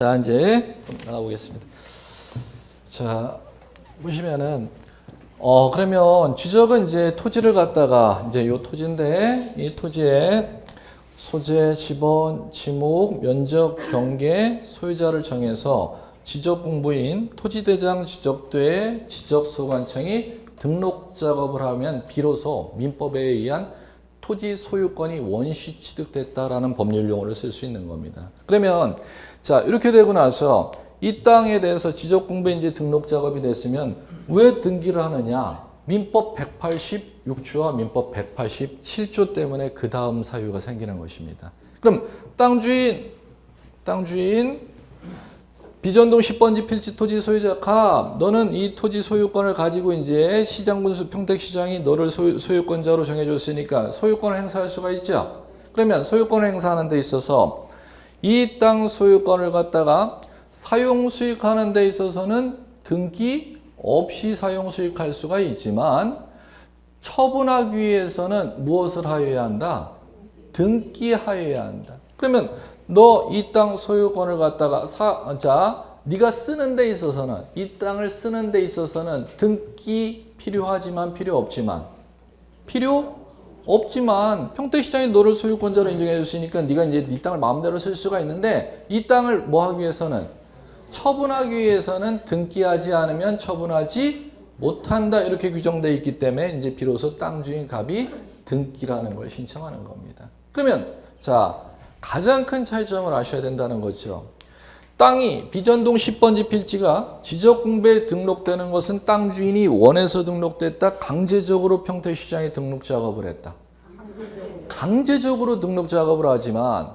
자, 이제 나가보겠습니다. 자, 보시면은, 그러면 지적은 이제 토지를 갖다가, 이제 요 토지인데, 이 토지에 소재, 지번, 지목, 면적, 경계, 소유자를 정해서 지적 공부인 토지대장 지적도에 지적소관청이 등록 작업을 하면 비로소 민법에 의한 토지 소유권이 원시 취득됐다라는 법률 용어를 쓸 수 있는 겁니다. 그러면 자, 이렇게 되고 나서 이 땅에 대해서 지적 공부에 이제 등록 작업이 됐으면 왜 등기를 하느냐? 민법 186조와 민법 187조 때문에 그 다음 사유가 생기는 것입니다. 그럼 땅 주인 비전동 10번지 필지 토지 소유자 갑, 너는 이 토지 소유권을 가지고 이제 시장군수 평택시장이 너를 소유권자로 정해줬으니까 소유권을 행사할 수가 있죠. 그러면 소유권을 행사하는 데 있어서 이 땅 소유권을 갖다가 사용 수익하는 데 있어서는 등기 없이 사용 수익할 수가 있지만 처분하기 위해서는 무엇을 하여야 한다? 등기하여야 한다. 그러면 너 이 땅 소유권을 갖다가 네가 쓰는 데 있어서는 이 땅을 쓰는 데 있어서는 등기 필요하지만 필요 없지만 평택시장이 너를 소유권자로 인정해 줬으니까 네가 이제 네 땅을 마음대로 쓸 수가 있는데 이 땅을 뭐 하기 위해서는 처분하기 위해서는 등기하지 않으면 처분하지 못한다 이렇게 규정되어 있기 때문에 이제 비로소 땅 주인 갑이 등기라는 걸 신청하는 겁니다. 그러면 자 가장 큰 차이점을 아셔야 된다는 거죠. 땅이 비전동 10번지 필지가 지적공부에 등록되는 것은 땅 주인이 원해서 등록됐다. 강제적으로 평택시장에 등록 작업을 했다. 강제적으로 등록 작업을 하지만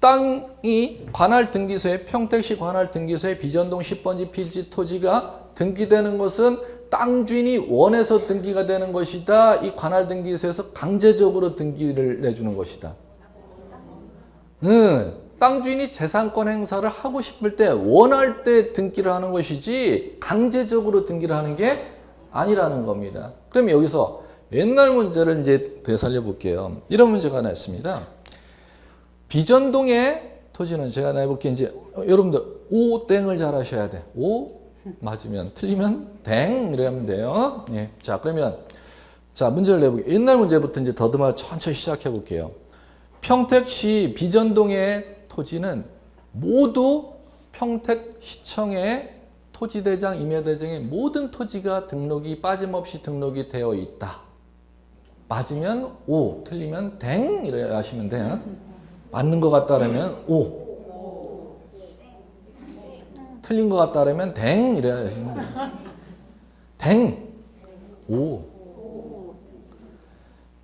땅이 관할 등기소에 평택시 관할 등기소에 비전동 10번지 필지 토지가 등기되는 것은 땅 주인이 원해서 등기가 되는 것이다. 이 관할 등기소에서 강제적으로 등기를 내주는 것이다. 땅 주인이 재산권 행사를 하고 싶을 때 원할 때 등기를 하는 것이지 강제적으로 등기를 하는 게 아니라는 겁니다. 그럼 여기서 옛날 문제를 이제 되살려 볼게요. 이런 문제가 하나 있습니다. 비전동의 토지는 제가 내볼게요. 이제 여러분들 오땡을 잘 하셔야 돼. 오 맞으면 틀리면 땡 이러면 돼요. 예. 자 그러면 자 문제를 내볼게요. 옛날 문제부터 이제 더듬어 천천히 시작해 볼게요. 평택시 비전동의 토지는 모두 평택시청의 토지대장, 임야대장의 모든 토지가 등록이 빠짐없이 등록이 되어 있다. 맞으면 O, 틀리면 댕 이래 하시면 돼요. 맞는 것 같다면 O, 틀린 것 같다면 댕 이래 하시면 돼요. 댕, O.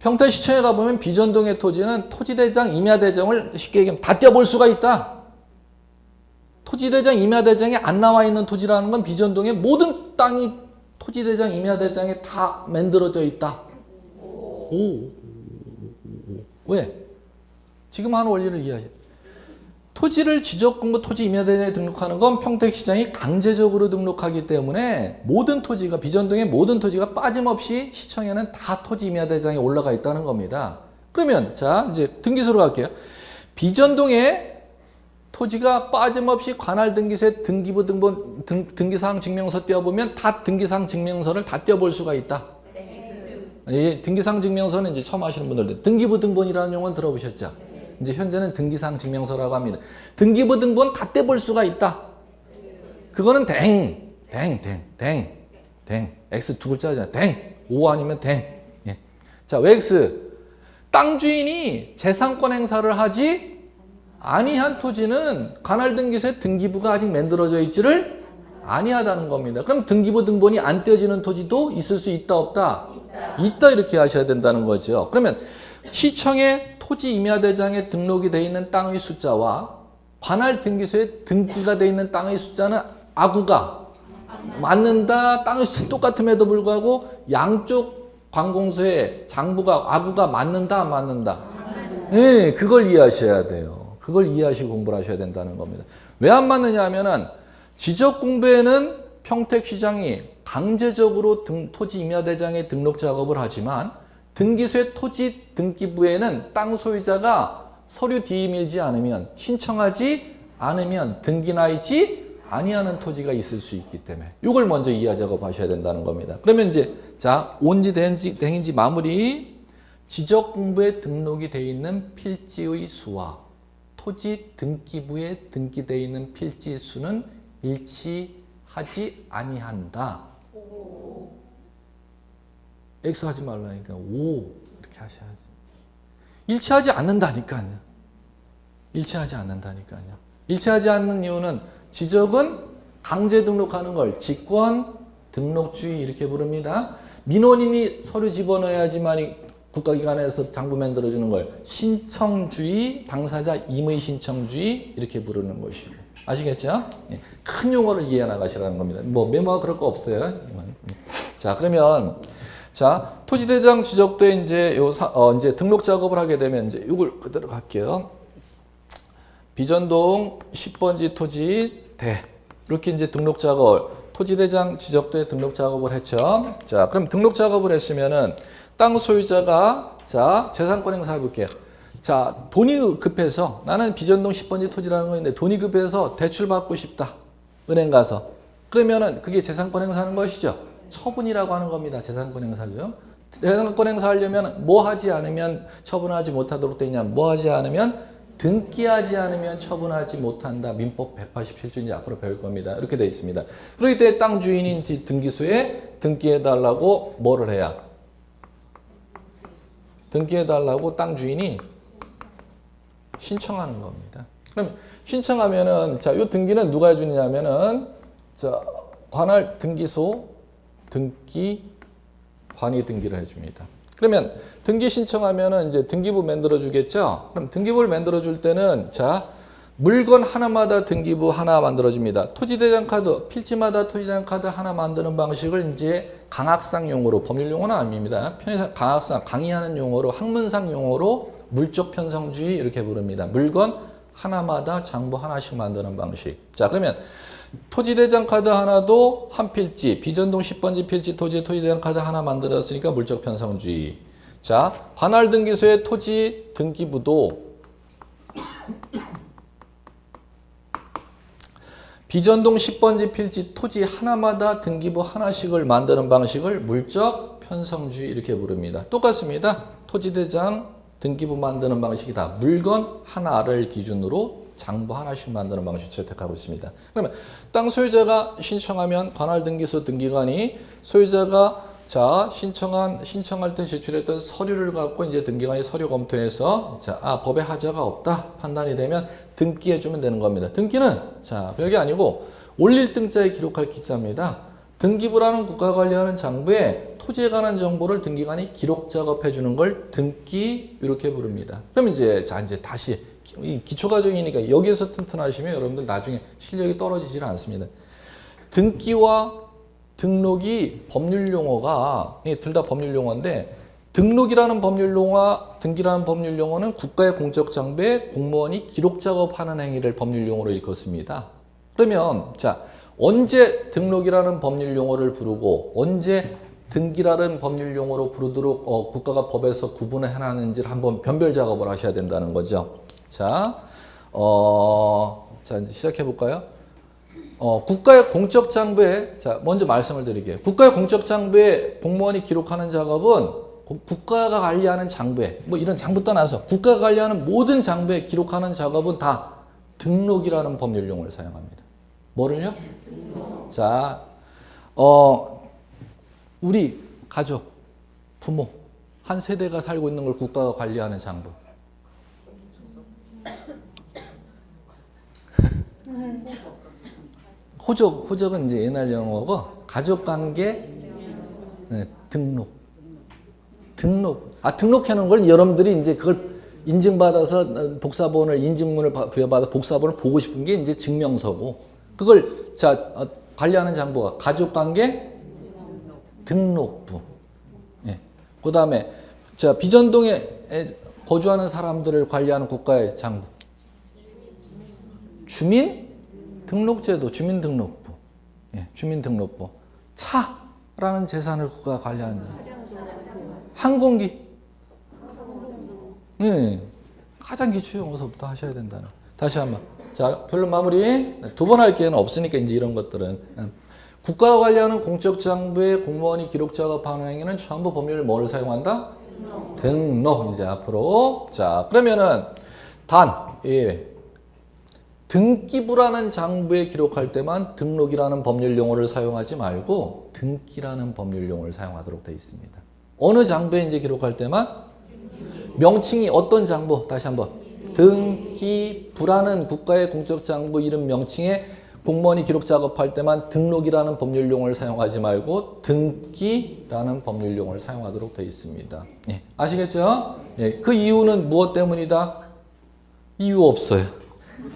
평택시청에 가보면 비전동의 토지는 토지대장, 임야대장을 쉽게 얘기하면 다 떼어볼 수가 있다. 토지대장, 임야대장에 안 나와 있는 토지라는 건 비전동의 모든 땅이 토지대장, 임야대장에 다 만들어져 있다. 오. 왜? 지금 하는 원리를 이해하세요. 토지를 지적공부 토지 임야대장에 등록하는 건 평택시장이 강제적으로 등록하기 때문에 모든 토지가 비전동의 모든 토지가 빠짐없이 시청에는 다 토지 임야대장에 올라가 있다는 겁니다. 그러면 자 이제 등기소로 갈게요. 비전동의 토지가 빠짐없이 관할 등기소에 등기부 등본 등기사항 증명서 떼어보면 다 등기사항 증명서를 다 떼어볼 수가 있다. 이 등기사항 증명서는 이제 처음 하시는 분들 등기부 등본이라는 용어는 들어보셨죠? 이제 현재는 등기사항 증명서라고 합니다. 등기부 등본 다 떼볼 수가 있다. 그거는 댕. X 두 글자잖아. 댕. O 아니면 댕. 예. 자, 왜 X? 땅 주인이 재산권 행사를 하지 아니한 토지는 관할 등기소에 등기부가 아직 만들어져 있지를 아니하다는 겁니다. 그럼 등기부 등본이 안 떼어지는 토지도 있을 수 있다 없다? 있다 이렇게 하셔야 된다는 거죠. 그러면 시청의 토지 임야대장에 등록이 되어 있는 땅의 숫자와 관할 등기소에 등기가 되어 있는 땅의 숫자는 아구가 맞는다. 땅의 숫자는 똑같음에도 불구하고 양쪽 관공서의 장부가 아구가 맞는다 안 맞는다? 네, 그걸 이해하셔야 돼요. 그걸 이해하시고 공부를 하셔야 된다는 겁니다. 왜 안 맞느냐 하면은 지적 공부에는 평택시장이 강제적으로 토지 임야대장에 등록 작업을 하지만 등기소의 토지 등기부에는 땅 소유자가 서류 뒤밀지 않으면 신청하지 않으면 등기나 있지 아니하는 토지가 있을 수 있기 때문에 이걸 먼저 이하 작업하셔야 된다는 겁니다. 그러면 이제 자 온지 대행인지 마무리 지적공부에 등록이 되어 있는 필지의 수와 토지 등기부에 등기되어 있는 필지 수는 일치하지 아니한다. X 하지 말라니까 O 이렇게 하셔야지. 일치하지 않는다니까요. 일치하지 않는다니까요. 일치하지 않는 이유는 지적은 강제 등록하는 걸 직권 등록주의 이렇게 부릅니다. 민원인이 서류 집어넣어야지만 국가기관에서 장부 만들어주는 걸 신청주의, 당사자 임의 신청주의 이렇게 부르는 것이고 아시겠죠? 큰 용어를 이해해 나가시라는 겁니다. 뭐 메모가 그럴 거 없어요. 자 그러면 자 토지대장 지적도에 이제 이제 등록 작업을 하게 되면 이제 이걸 그대로 갈게요. 비전동 10번지 토지 대 이렇게 이제 등록 작업 토지대장 지적도에 등록 작업을 했죠. 자 그럼 등록 작업을 했으면은 땅 소유자가 자 재산권 행사 해볼게요. 자 돈이 급해서 나는 비전동 10번지 토지라는 거인데 돈이 급해서 대출 받고 싶다. 은행 가서 그러면은 그게 재산권 행사하는 것이죠. 처분이라고 하는 겁니다. 재산권 행사죠. 재산권 행사하려면 뭐 하지 않으면 처분하지 못하도록 되어 있냐. 뭐 하지 않으면 등기하지 않으면 처분하지 못한다. 민법 187조 이제 앞으로 배울 겁니다. 이렇게 되어 있습니다. 그럴 때 땅 주인인 등기소에 등기해달라고 뭐를 해야? 등기해달라고 땅 주인이 신청하는 겁니다. 그럼 신청하면은 자, 이 등기는 누가 해주느냐면은 자, 관할 등기소 등기관이 등기를 해줍니다. 그러면 등기 신청하면은 이제 등기부 만들어 주겠죠? 그럼 등기부를 만들어 줄 때는 자, 물건 하나마다 등기부 하나 만들어 줍니다. 토지대장 카드, 필지마다 토지대장 카드 하나 만드는 방식을 이제 강학상 용어로, 법률 용어는 아닙니다. 편의상 강학상, 강의하는 용어로, 학문상 용어로 물적 편성주의 이렇게 부릅니다. 물건 하나마다 장부 하나씩 만드는 방식. 자, 그러면 토지대장 카드 하나도 한 필지, 비전동 10번지 필지 토지대장 카드 하나 만들었으니까 물적 편성주의. 자, 관할 등기소의 토지 등기부도 비전동 10번지 필지 토지 하나마다 등기부 하나씩을 만드는 방식을 물적 편성주의 이렇게 부릅니다. 똑같습니다. 토지대장 등기부 만드는 방식이다. 물건 하나를 기준으로 장부 하나씩 만드는 방식 채택하고 있습니다. 그러면 땅 소유자가 신청하면 관할 등기소 등기관이 소유자가 자 신청할 때 제출했던 서류를 갖고 이제 등기관이 서류 검토해서 자 법에 하자가 없다 판단이 되면 등기해주면 되는 겁니다. 등기는 자 별게 아니고 올릴 등자에 기록할 기자입니다. 등기부라는 국가 관리하는 장부에 토지에 관한 정보를 등기관이 기록 작업해 주는 걸 등기 이렇게 부릅니다. 그럼 이제 자 이제 다시 기초 과정이니까 여기서 튼튼하시면 여러분들 나중에 실력이 떨어지질 않습니다. 등기와 등록이 법률 용어가 둘 다 법률 용어인데 등록이라는 법률 용어와 등기라는 법률 용어는 국가의 공적 장부에 공무원이 기록 작업하는 행위를 법률 용어로 일컫습니다. 그러면 자 언제 등록이라는 법률 용어를 부르고 언제 등기라는 법률 용어로 부르도록 국가가 법에서 구분을 해놨는지를 한번 변별 작업을 하셔야 된다는 거죠. 자, 자 이제 시작해 볼까요? 국가의 공적 장부에 자 먼저 말씀을 드릴게요. 국가의 공적 장부에 공무원이 기록하는 작업은 국가가 관리하는 장부에 뭐 이런 장부 떠나서 국가가 관리하는 모든 장부에 기록하는 작업은 다 등록이라는 법률 용어를 사용합니다. 뭐를요? 자, 우리 가족, 부모 한 세대가 살고 있는 걸 국가가 관리하는 장부. 호적은 이제 옛날 용어고 가족관계 네, 등록해 놓은 걸 여러분들이 이제 그걸 인증받아서 복사본을 인증문을 부여받아 복사본을 보고 싶은 게 이제 증명서고 그걸 자 관리하는 장부가 가족관계 등록부. 예. 그다음에 자 비전동에 거주하는 사람들을 관리하는 국가의 장부. 주민등록제도 주민등록부. 예, 주민등록부. 차라는 재산을 국가가 관리하는 항공기. 예. 가장 기초 용어서부터 하셔야 된다는. 다시 한번. 자, 결론 마무리. 두 번 할 기회는 없으니까 이제 이런 것들은. 국가가 관리하는 공적 장부의 공무원이 기록 작업하는 행위는 전부 법률을 뭐를 사용한다? 등록. 이제 앞으로. 자, 그러면은 등기부라는 장부에 기록할 때만 등록이라는 법률 용어를 사용하지 말고 등기라는 법률 용어를 사용하도록 되어 있습니다. 어느 장부에 이제 기록할 때만 명칭이 어떤 장부? 다시 한번. 등기부라는 국가의 공적 장부 이름 명칭에 공무원이 기록 작업할 때만 등록이라는 법률 용어를 사용하지 말고 등기라는 법률 용어를 사용하도록 되어 있습니다. 예, 아시겠죠? 예, 그 이유는 무엇 때문이다? 이유 없어요.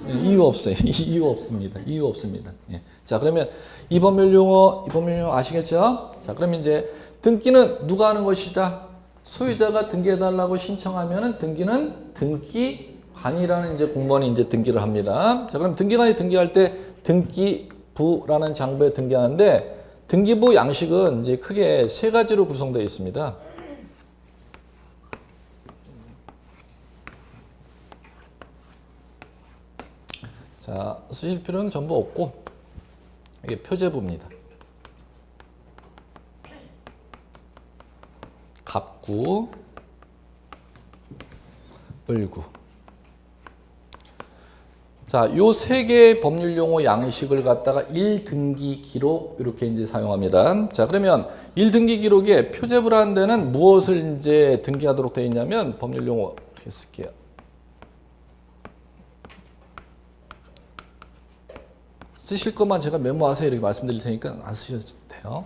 예, 이유 없어요. 이유 없습니다. 이유 없습니다. 예. 자, 그러면 이 법률 용어 아시겠죠? 자, 그러면 이제 등기는 누가 하는 것이다? 소유자가 등기해달라고 신청하면은 등기는 등기관이라는 이제 공무원이 이제 등기를 합니다. 자, 그럼 등기관이 등기할 때 등기부라는 장부에 등기하는데 등기부 양식은 이제 크게 세 가지로 구성되어 있습니다. 자, 쓰실 필요는 전부 없고 이게 표제부입니다. 갑구, 을구. 자, 요 세 개의 법률 용어 양식을 갖다가 1등기 기록 이렇게 이제 사용합니다. 자, 그러면 1등기 기록에 표제부라는 데는 무엇을 이제 등기하도록 되어 있냐면 법률 용어 이렇게 쓸게요. 쓰실 것만 제가 메모하세요 이렇게 말씀드릴 테니까 안 쓰셔도 돼요.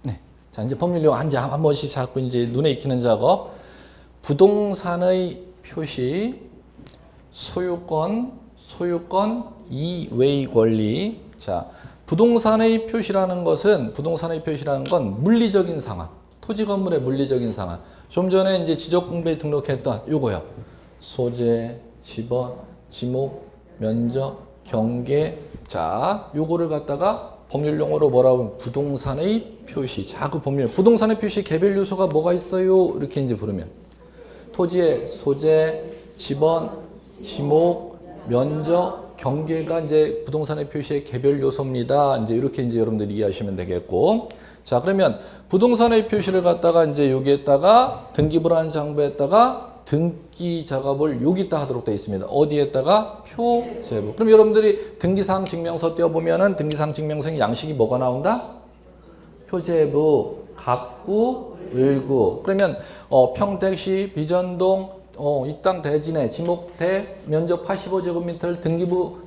네. 자, 이제 법률용 한 번씩 자꾸 이제 눈에 익히는 작업. 부동산의 표시, 소유권 이외의 권리. 자, 부동산의 표시라는 건 물리적인 상황, 토지 건물의 물리적인 상황. 좀 전에 이제 지적공부에 등록했던 요거요. 소재, 지번, 지목, 면적, 경계. 자, 요거를 갖다가 법률 용어로 뭐라고 하면 부동산의 표시. 자, 그 법률. 부동산의 표시 개별 요소가 뭐가 있어요? 이렇게 이제 부르면 토지의 소재, 지번, 지목, 면적, 경계가 이제 부동산의 표시의 개별 요소입니다. 이제 이렇게 이제 여러분들이 이해하시면 되겠고. 자, 그러면 부동산의 표시를 갖다가 이제 여기에다가 등기부라는 장부에다가 등기 작업을 여기다 하도록 되어 있습니다. 어디에다가? 표제부. 그럼 여러분들이 등기사항 증명서 떼어보면은 등기사항 증명서의 양식이 뭐가 나온다? 표제부, 갑구, 을구. 그러면 평택시 비전동 이 땅 대진에 지목대 면적 85제곱미터를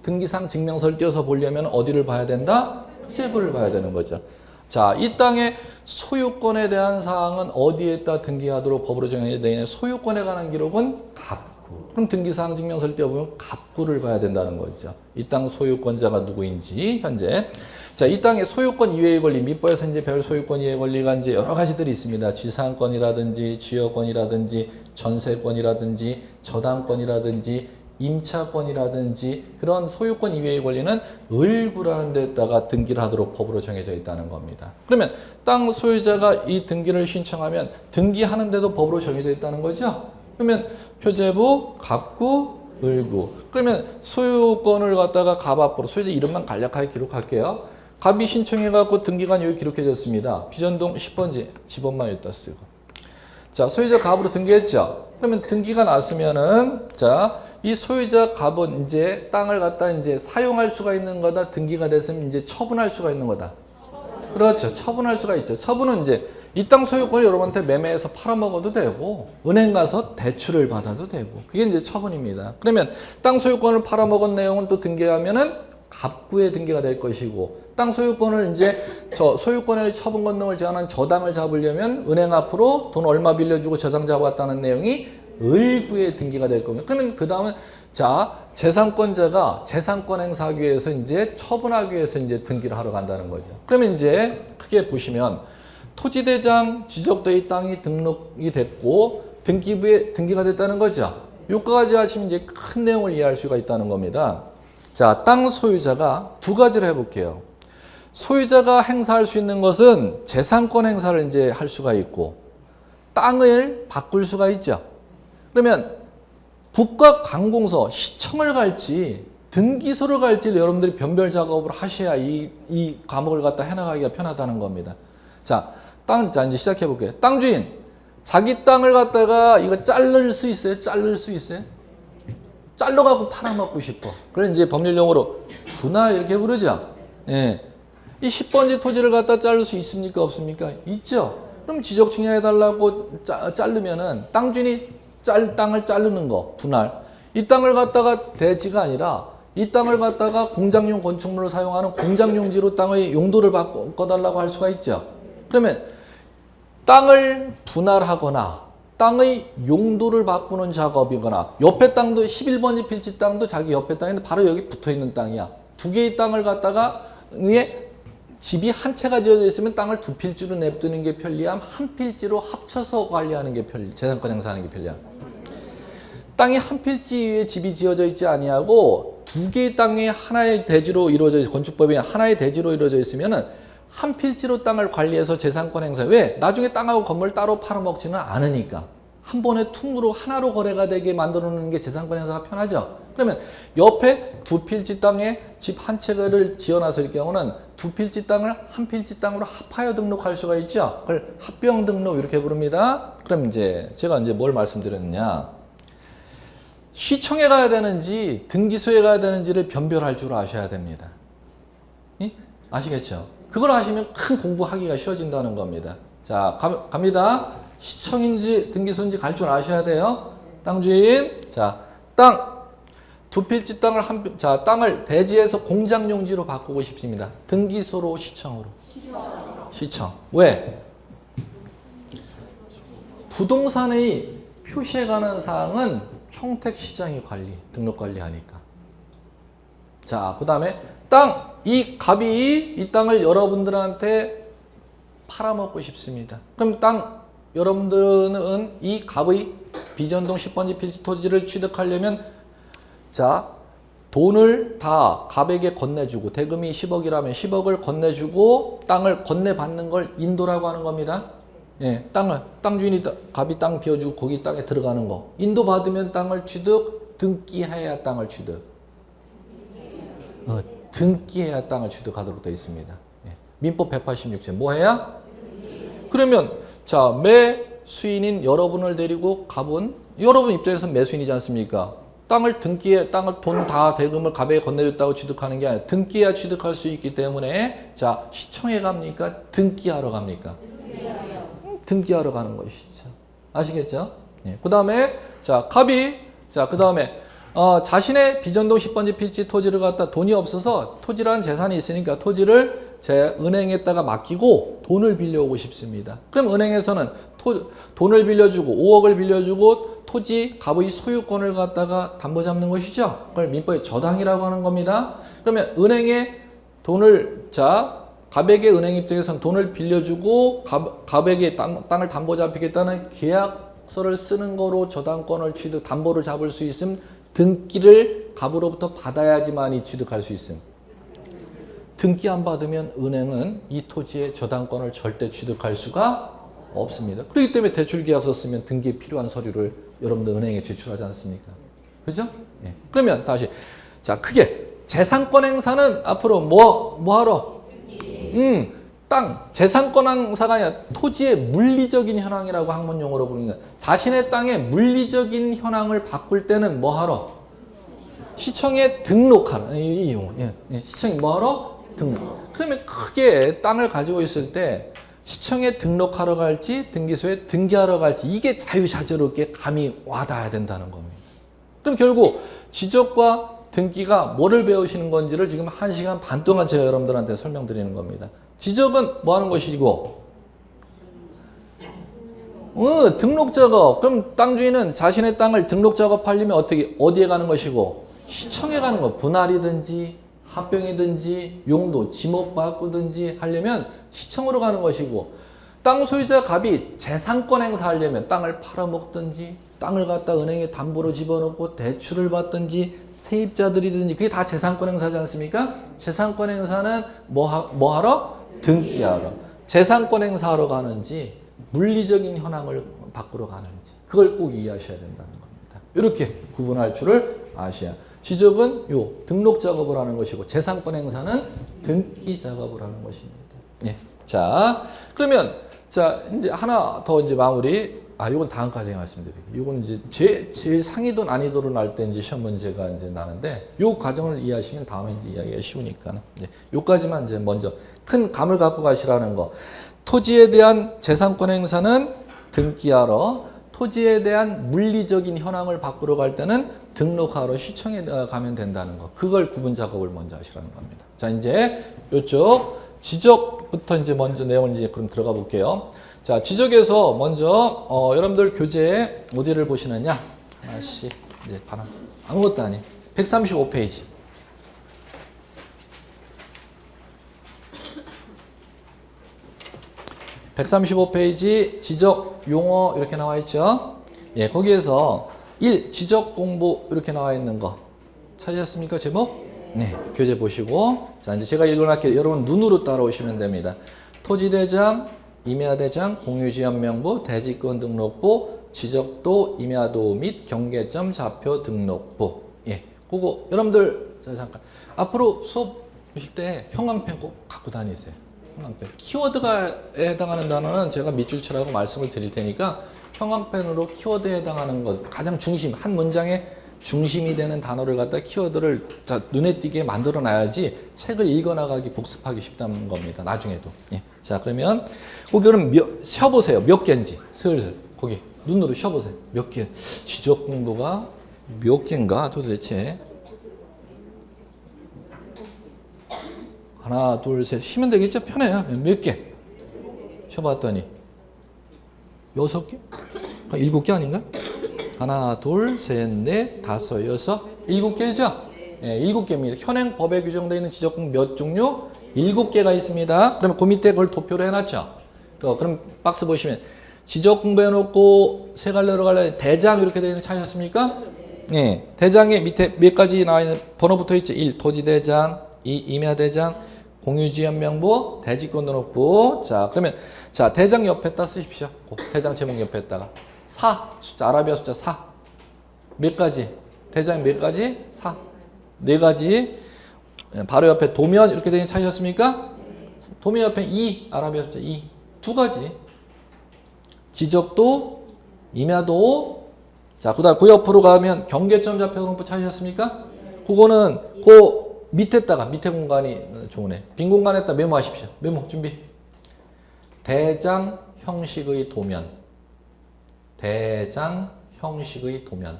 등기상 증명서를 띄어서 보려면 어디를 봐야 된다? 표제부를 봐야 되는 거죠. 자, 이 땅의 소유권에 대한 사항은 어디에다 등기하도록 법으로 정해져 있는 소유권에 관한 기록은 갑구. 그럼 등기사항 증명서를 띄워보면 갑구를 봐야 된다는 거죠. 이 땅 소유권자가 누구인지 현재. 자, 이 땅의 소유권 이외의 권리, 민법에서 이제 배울 소유권 이외의 권리가 이제 여러 가지들이 있습니다. 지상권이라든지 지역권이라든지 전세권이라든지 저당권이라든지 임차권이라든지 그런 소유권 이외의 권리는 을구라는 데다가 등기를 하도록 법으로 정해져 있다는 겁니다. 그러면 땅 소유자가 이 등기를 신청하면 등기하는데도 법으로 정해져 있다는 거죠. 그러면 표제부, 갑구, 을구. 그러면 소유권을 갖다가 갑 앞으로 소유자 이름만 간략하게 기록할게요. 갑이 신청해갖고 등기관 여기 기록해졌습니다. 비전동 10번지 지번만 여기다 쓰고. 자, 소유자 갑으로 등기했죠. 그러면 등기가 났으면은 자, 이 소유자 갑은 이제 땅을 갖다 이제 사용할 수가 있는 거다. 등기가 됐으면 이제 처분할 수가 있는 거다. 그렇죠. 처분할 수가 있죠. 처분은 이제 이 땅 소유권을 여러분한테 매매해서 팔아먹어도 되고 은행 가서 대출을 받아도 되고 그게 이제 처분입니다. 그러면 땅 소유권을 팔아먹은 내용은 또 등기하면은 갑구에 등기가 될 것이고 땅 소유권을 이제 소유권의 처분 권능을 제한한 저당을 잡으려면 은행 앞으로 돈 얼마 빌려주고 저당 잡았다는 내용이 을구에 등기가 될 겁니다. 그러면 그 다음은 자, 재산권자가 재산권 행사하기 위해서 이제 처분하기 위해서 이제 등기를 하러 간다는 거죠. 그러면 이제 크게 보시면 토지대장 지적되어 있는 땅이 등록이 됐고 등기부에 등기가 됐다는 거죠. 요까지 하시면 이제 큰 내용을 이해할 수가 있다는 겁니다. 자, 땅 소유자가 두 가지를 해볼게요. 소유자가 행사할 수 있는 것은 재산권 행사를 이제 할 수가 있고 땅을 바꿀 수가 있죠. 그러면 국가관공서, 시청을 갈지 등기소를 갈지 여러분들이 변별 작업을 하셔야 이 과목을 갖다 해나가기가 편하다는 겁니다. 자, 자, 이제 시작해 볼게요. 땅 주인, 자기 땅을 갖다가 이거 자를 수 있어요? 자를 수 있어요? 잘라갖고 팔아먹고 싶어. 그래 이제 법률용어로 분할 이렇게 부르죠. 예. 이 10번지 토지를 갖다 자를 수 있습니까? 없습니까? 있죠. 그럼 지적 측량해달라고 자르면은 땅 주인이 땅을 자르는 거, 분할. 이 땅을 갖다가 대지가 아니라 이 땅을 갖다가 공장용 건축물로 사용하는 공장용지로 땅의 용도를 바꿔달라고 할 수가 있죠. 그러면 땅을 분할하거나 땅의 용도를 바꾸는 작업이거나 옆에 땅도 11번지 필지 땅도 자기 옆에 땅인데 바로 여기 붙어있는 땅이야. 두 개의 땅을 갖다가 위에 집이 한 채가 지어져 있으면 땅을 두 필지로 냅두는 게 편리함, 한 필지로 합쳐서 관리하는 게 재산권 행사하는 게 편리함. 땅이 한 필지 위에 집이 지어져 있지 아니하고 두 개의 땅이 하나의 대지로 이루어져 있어, 건축법이 하나의 대지로 이루어져 있으면은 한 필지로 땅을 관리해서 재산권 행사. 왜? 나중에 땅하고 건물 따로 팔아먹지는 않으니까. 한 번에 퉁으로 하나로 거래가 되게 만들어 놓는 게 재산권 행사가 편하죠. 그러면 옆에 두 필지 땅에 집 한 채를 지어놨을 경우는 두 필지 땅을 한 필지 땅으로 합하여 등록할 수가 있죠. 그걸 합병 등록 이렇게 부릅니다. 그럼 이제 제가 이제 뭘 말씀드렸느냐. 시청에 가야 되는지 등기소에 가야 되는지를 변별할 줄 아셔야 됩니다. 아시겠죠? 그걸 아시면 큰 공부하기가 쉬워진다는 겁니다. 자, 갑니다. 시청인지 등기소인지 갈 줄 아셔야 돼요. 땅 주인. 자, 땅. 두 필지 땅을 땅을 대지에서 공장용지로 바꾸고 싶습니다. 등기소로 시청으로. 시청. 왜? 부동산의 표시에 관한 사항은 평택시장이 등록 관리하니까. 자, 그 다음에 땅. 이 갑이 이 땅을 여러분들한테 팔아먹고 싶습니다. 그럼 땅 여러분들은 이 갑의 비전동 10번지 필지 토지를 취득하려면 자 돈을 다 갑에게 건네주고 대금이 10억이라면 10억을 건네주고 땅을 건네받는 걸 인도라고 하는 겁니다. 예, 땅 주인이 갑이 땅 비워주고 거기 땅에 들어가는 거. 인도 받으면 땅을 취득, 등기해야 땅을 취득. 등기해야 땅을 취득하도록 되어 있습니다. 예. 민법 186조 뭐 해야? 그러면 자 매수인인 여러분을 데리고 갑은 여러분 입장에서는 매수인이지 않습니까? 땅을 돈 다 대금을 갑에게 건네줬다고 취득하는 게 아니라 등기해야 취득할 수 있기 때문에 자 시청에 갑니까? 등기하러 갑니까? 등기하러 가는 것이죠. 아시겠죠? 예. 그 다음에 자 갑이 그 다음에 자신의 비전동 10번지 필지 토지를 갖다 돈이 없어서 토지라는 재산이 있으니까 토지를 제 은행에다가 맡기고 돈을 빌려오고 싶습니다. 그럼 은행에서는 돈을 빌려주고 5억을 빌려주고 토지 갑의 소유권을 갖다가 담보 잡는 것이죠. 그걸 민법의 저당이라고 하는 겁니다. 그러면 은행에 돈을 갑에게 은행 입장에서는 돈을 빌려주고 갑에게 땅을 담보 잡히겠다는 계약서를 쓰는 거로 저당권을 담보를 잡을 수 있음. 등기를 갑으로부터 받아야지만이 취득할 수 있음. 등기 안 받으면 은행은 이 토지의 저당권을 절대 취득할 수가 없습니다. 그렇기 때문에 대출계약서 쓰면 등기에 필요한 서류를 여러분들 은행에 제출하지 않습니까? 그죠? 예. 그러면 다시 자 크게 재산권 행사는 앞으로 뭐 하러? 땅 재산권 행사가 아니라 토지의 물리적인 현황이라고 학문용어로 부르는 거예요. 자신의 땅의 물리적인 현황을 바꿀 때는 뭐 하러? 시청에 등록하라. 이 용어. 예. 시청에 뭐 하러? 등록. 그러면 크게 땅을 가지고 있을 때 시청에 등록하러 갈지 등기소에 등기하러 갈지 이게 자유자재롭게 감이 와닿아야 된다는 겁니다. 그럼 결국 지적과 등기가 뭐를 배우시는 건지를 지금 1시간 반 동안 제가 여러분들한테 설명드리는 겁니다. 지적은 뭐 하는 것이고 등록 작업. 그럼 땅 주인은 자신의 땅을 등록 작업하려면 어디에 가는 것이고 시청에 가는 거. 분할이든지 합병이든지 용도 지목 바꾸든지 하려면 시청으로 가는 것이고 땅 소유자 갑이 재산권 행사하려면 땅을 팔아먹든지 땅을 갖다 은행에 담보로 집어넣고 대출을 받든지 세입자들이든지 그게 다 재산권 행사지 않습니까? 재산권 행사는 뭐 하러? 등기하러. 재산권 행사하러 가는지 물리적인 현황을 바꾸러 가는지 그걸 꼭 이해하셔야 된다는 겁니다. 이렇게 구분할 줄을 아셔야. 지적은 요 등록 작업을 하는 것이고 재산권 행사는 등기 작업을 하는 것입니다. 예. 자, 그러면 자 이제 하나 더 이제 마무리. 요건 다음 과정에 말씀드릴게요. 요건 이제 제일 상위도 난이도로 날 때 이제 시험 문제가 이제 나는데 요 과정을 이해하시면 다음에 이제 이야기가 쉬우니까. 요까지만 이제 먼저 큰 감을 갖고 가시라는 거. 토지에 대한 재산권 행사는 등기하러, 토지에 대한 물리적인 현황을 바꾸러 갈 때는 등록하러 시청에 가면 된다는 거. 그걸 구분 작업을 먼저 하시라는 겁니다. 자, 이제 요쪽 지적부터 이제 먼저 내용을 이제 그럼 들어가 볼게요. 자, 지적에서 먼저 여러분들 교재에 어디를 보시느냐? 하나씩 이제 바람 아무것도 아니. 135페이지. 135페이지 지적 용어 이렇게 나와 있죠. 예, 거기에서 1. 지적 공부 이렇게 나와 있는 거 찾으셨습니까? 제목? 네, 교재 보시고 자 이제 제가 읽어놓을게요. 여러분 눈으로 따라오시면 됩니다. 토지대장, 임야대장, 공유지역명부, 대지권 등록부, 지적도, 임야도 및 경계점 좌표 등록부. 예, 그거 여러분들 자 잠깐 앞으로 수업 보실 때 형광펜 꼭 갖고 다니세요. 형광펜. 키워드가 해당하는 단어는 제가 밑줄 치라고 말씀을 드릴 테니까 형광펜으로 키워드에 해당하는 것 가장 중심 한 문장의 중심이 되는 단어를 갖다 키워드를 자, 눈에 띄게 만들어 놔야지 책을 읽어 나가기 복습하기 쉽다는 겁니다. 나중에도. 예. 자, 그러면 거기는 쉬어보세요. 몇 개인지 슬슬 거기 눈으로 쉬어보세요. 몇 개. 지적 공부가 몇 개인가 도대체. 하나, 둘, 셋. 쉬면 되겠죠? 편해요. 몇 개? 쉬어봤더니 6개? 7개 아닌가? 하나, 둘, 셋, 넷, 다섯, 여섯, 7개죠? 예, 7개입니다. 현행 법에 규정되어 있는 지적공 몇 종류? 7개가 있습니다. 그러면 그 밑에 그걸 도표로 해놨죠? 그럼 박스 보시면 지적 공부해놓고 세 갈래로 갈래 대장 이렇게 되어 있는 거 찾으셨습니까? 네. 대장에 밑에 몇 가지 나와 있는 번호 붙어 있죠? 1. 토지대장, 2. 임야대장, 공유지역명부, 대지권 등록부. 자, 그러면 자 대장 옆에다 쓰십시오. 대장 제목 옆에다가 4. 숫자 아라비아 숫자 4. 몇 가지? 대장이 몇 가지? 4. 4가지. 바로 옆에 도면 이렇게 되는 찾으셨습니까? 도면 옆에 2. 아라비아 숫자 2. 2가지. 지적도, 임야도. 자, 그다음 그 옆으로 가면 경계점 좌표 등록부 찾으셨습니까? 그거는 그 밑에다가 밑에 공간이 좋으네. 빈 공간에다 메모하십시오. 메모 준비. 대장 형식의 도면. 대장 형식의 도면.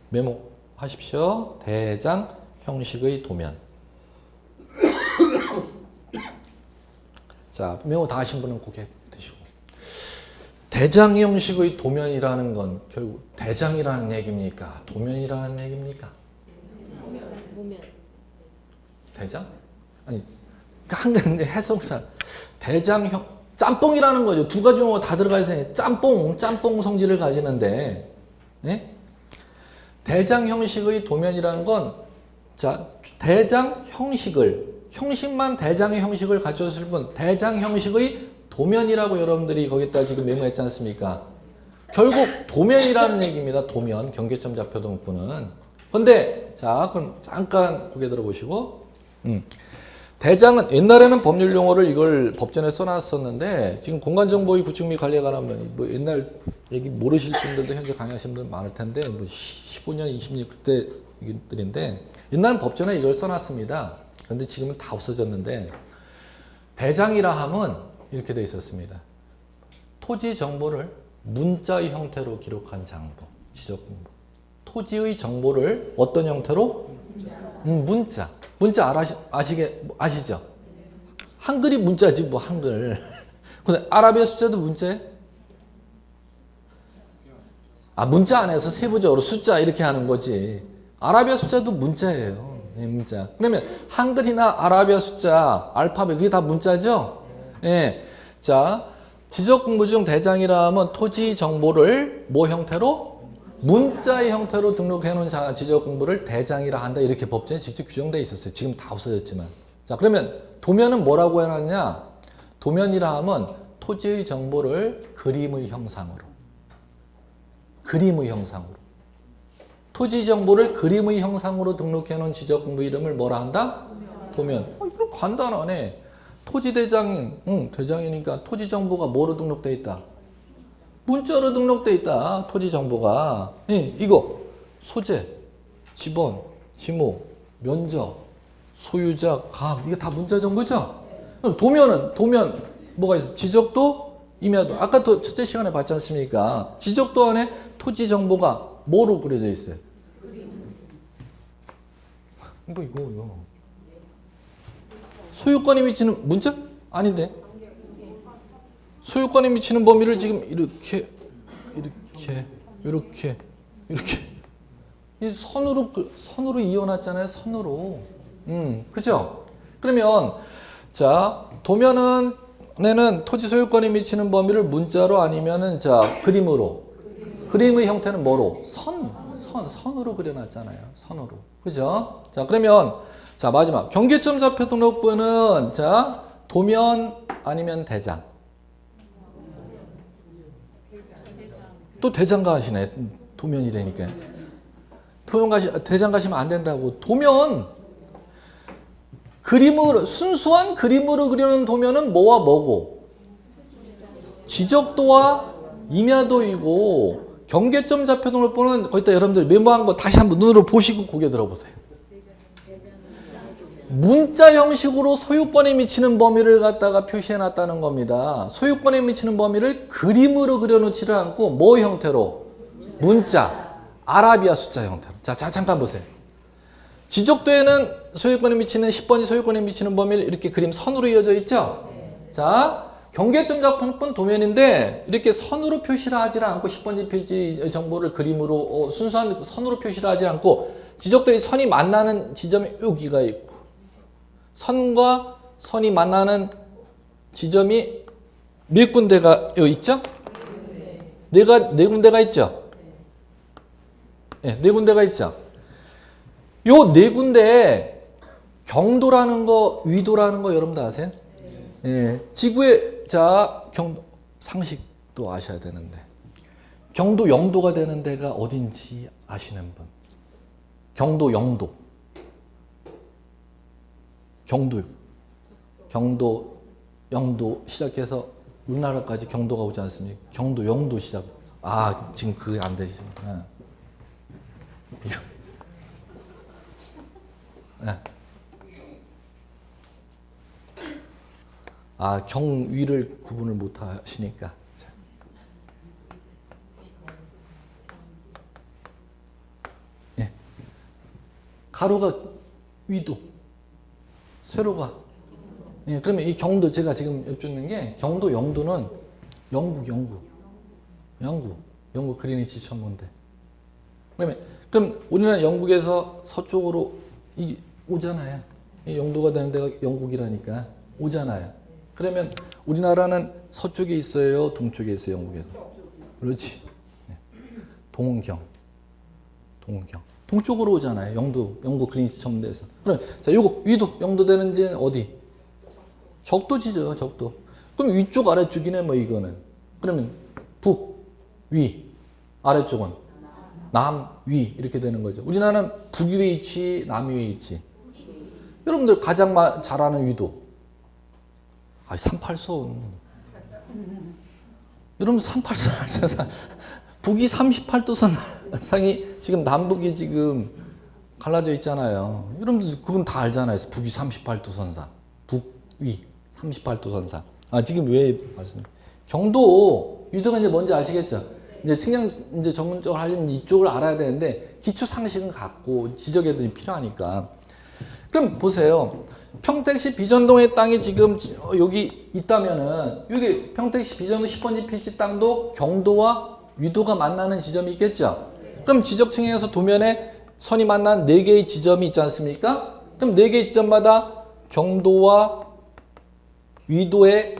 메모하십시오. 대장 형식의 도면. 자, 메모 다 하신 분은 고개 드시고. 대장 형식의 도면이라는 건 결국 대장이라는 얘기입니까? 도면이라는 얘기입니까? 도면. 대장? 아니, 한국의 해석상 대장형 짬뽕이라는 거죠. 2가지 용어가 다 들어가 있어요. 짬뽕 성질을 가지는데, 네? 대장 형식의 도면이라는 건, 자, 대장 형식만 대장의 형식을 가졌을 뿐, 대장 형식의 도면이라고 여러분들이 거기다 지금 메모했지 않습니까? 결국 도면이라는 얘기입니다. 도면, 경계점 좌표 등록부는. 근데, 자, 그럼 잠깐 고개 들어보시고, 대장은 옛날에는 법률 용어를 이걸 법전에 써놨었는데 지금 공간정보의 구축 및 관리에 관한 뭐 옛날 얘기 모르실 분들도 현재 강의하시는 분들 많을 텐데 뭐 15년, 20년 그때 얘기들인데 옛날엔 법전에 이걸 써놨습니다. 그런데 지금은 다 없어졌는데 대장이라 함은 이렇게 돼 있었습니다. 토지 정보를 문자의 형태로 기록한 장부, 지적공부. 토지의 정보를 어떤 형태로? 문자. 문자 아시죠? 한글이 문자지 뭐 한글. 근데 아라비아 숫자도 문자예요? 문자 안에서 세부적으로 숫자 이렇게 하는 거지. 아라비아 숫자도 문자예요. 네, 문자. 그러면 한글이나 아라비아 숫자, 알파벳 그게 다 문자죠? 예. 자, 지적 공부 중 대장이라 하면 토지 정보를 뭐 형태로? 문자의 형태로 등록해 놓은 지적 공부를 대장이라 한다. 이렇게 법전에 직접 규정되어 있었어요. 지금 다 없어졌지만. 자, 그러면 도면은 뭐라고 해놨냐? 도면이라 하면 토지의 정보를 그림의 형상으로. 그림의 형상으로. 토지 정보를 그림의 형상으로 등록해 놓은 지적 공부 이름을 뭐라 한다? 도면. 이거 간단하네. 토지 대장, 대장이니까 토지 정보가 뭐로 등록돼 있다? 문자로 등록돼 있다. 토지 정보가. 이거 소재, 지번, 지목, 면적, 소유자, 감 이게 다 문자 정보죠? 그럼 도면 뭐가 있어? 지적도, 임야도. 아까 또 첫째 시간에 봤지 않습니까? 지적도 안에 토지 정보가 뭐로 그려져 있어요? 이거. 소유권이 미치는 문자? 아닌데. 소유권이 미치는 범위를 지금 이렇게 이 선으로 이어놨잖아요. 선으로. 그죠? 그러면 자 도면은 토지 소유권이 미치는 범위를 문자로 아니면은 자 그림의 형태는 뭐로? 선으로 그려놨잖아요. 선으로. 그죠? 자 그러면 자 마지막 경계점 좌표 등록부는 자 도면 아니면 대장. 또 대장 가시네. 도면이라니까. 대장 가시면 안 된다고. 도면 순수한 그림으로 그리는 도면은 뭐와 뭐고? 지적도와 임야도이고 경계점 좌표 등록부는 거기다 여러분들 메모한 거 다시 한번 눈으로 보시고 고개 들어보세요. 문자 형식으로 소유권에 미치는 범위를 갖다가 표시해 놨다는 겁니다. 소유권에 미치는 범위를 그림으로 그려놓지를 않고 뭐 형태로? 문자, 아라비아 숫자 형태로. 자, 잠깐 보세요. 지적도에는 소유권에 미치는 10번이 소유권에 미치는 범위를 이렇게 그림 선으로 이어져 있죠? 자, 경계점 좌표는 도면인데 이렇게 선으로 표시를 하지 않고 10번지 페이지 정보를 그림으로 순수한 선으로 표시를 하지 않고 지적도의 선이 만나는 지점이 여기가 있고 선과 선이 만나는 지점이 몇 군데가 여기 있죠? 네 군데가 있죠? 네 군데가 있죠? 요 네 군데에 경도라는 거, 위도라는 거 여러분 다 아세요? 네. 지구의 경도 상식도 아셔야 되는데 경도 0도가 되는 데가 어딘지 아시는 분? 경도 0도. 경도 0도 시작해서 우리나라까지 경도가 오지 않습니까? 경도 0도 시작. 지금 그게 안 되시구나. 이거. 네. 경위를 구분을 못 하시니까. 예. 가로가 위도. 세로가. 예, 그러면 이 경도 제가 지금 여쭙는 게 경도 0도는 영국 그리니치 천문대. 그럼 우리나라 영국에서 서쪽으로 오잖아요. 이 영도가 되는 데가 영국이라니까 오잖아요. 그러면 우리나라는 서쪽에 있어요, 동쪽에 있어요, 영국에서. 그렇지. 네. 동경. 동쪽으로 오잖아요. 영국 그리니치 천문대에서. 그럼 자, 요거 위도 영도 되는 데는 어디? 적도지죠, 적도. 그럼 위쪽 아래쪽이네 뭐 이거는. 그러면 북, 위, 아래쪽은 남, 위 이렇게 되는 거죠. 우리나라는 북위에 있지, 남위에 있지. 여러분들 가장 잘 아는 위도. 38선. 여러분 38선 북위 38도선 상이 지금 남북이 지금 갈라져 있잖아요. 여러분들 그건 다 알잖아요. 북위 38도 선상, 북위 38도 선상. 지금 왜 말씀? 경도 위도가 이제 뭔지 아시겠죠? 이제 측량 이제 전문적으로 하려면 이쪽을 알아야 되는데 기초 상식은 갖고 지적에도 필요하니까. 그럼 보세요. 평택시 비전동의 땅이 지금 여기 있다면은 여기 평택시 비전동 10번지 필지 땅도 경도와 위도가 만나는 지점이 있겠죠? 그럼 지적층에서 도면에 선이 만난 4개의 지점이 있지 않습니까? 그럼 4개의 지점마다 경도와 위도의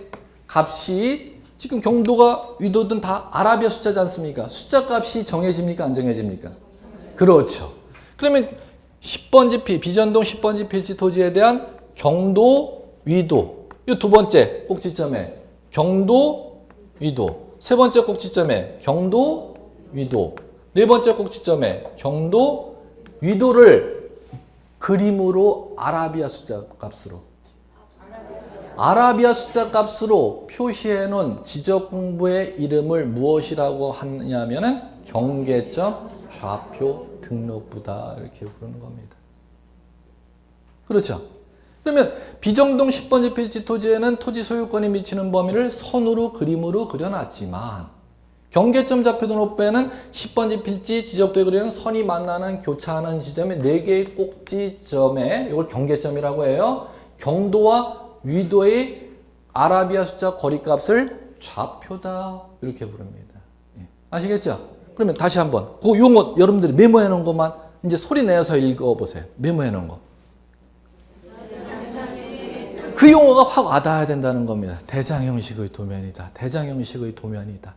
값이 지금 경도가 위도든 다 아라비아 숫자지 않습니까? 숫자 값이 정해집니까? 안 정해집니까? 그렇죠. 그러면 10번지 비전동 10번지 필지 토지에 대한 경도, 위도. 이 두 번째 꼭지점에 경도, 위도. 세 번째 꼭지점에 경도, 위도. 네 번째 꼭지점에 경도, 위도를 그림으로 아라비아 숫자 값으로 표시해 놓은 지적 공부의 이름을 무엇이라고 하냐면은 경계점 좌표 등록부다 이렇게 부르는 겁니다. 그렇죠? 그러면 비정동 10번지 필지 토지에는 토지 소유권이 미치는 범위를 선으로 그림으로 그려놨지만 경계점 좌표 등록부에는 10번지 필지 지적도에 그리는 선이 만나는 교차하는 지점의 4개의 꼭지점에 이걸 경계점이라고 해요. 경도와 위도의 아라비아 숫자 거리값을 좌표다 이렇게 부릅니다. 아시겠죠? 그러면 다시 한번 그 용어 여러분들이 메모해 놓은 것만 이제 소리 내서 읽어보세요. 메모해 놓은 거. 그 용어가 확 와닿아야 된다는 겁니다. 대장 형식의 도면이다. 대장 형식의 도면이다.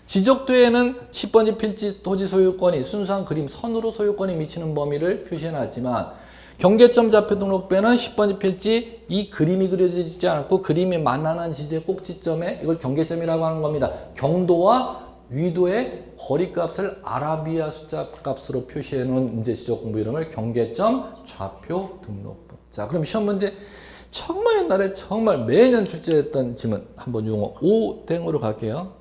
지적도에는 10번지 필지 토지 소유권이 순수한 그림 선으로 소유권이 미치는 범위를 표시해놨지만 경계점 좌표 등록부에는 10번지 필지 이 그림이 그려지지 않고 그림이 만나는 지지의 꼭지점에 이걸 경계점이라고 하는 겁니다. 경도와 위도의 거리값을 아라비아 숫자 값으로 표시해 놓은 이제 지적 공부 이름을 경계점 좌표 등록부. 자, 그럼 시험 문제 정말 옛날에 정말 매년 출제했던 지문 한번 용어 5땡으로 갈게요.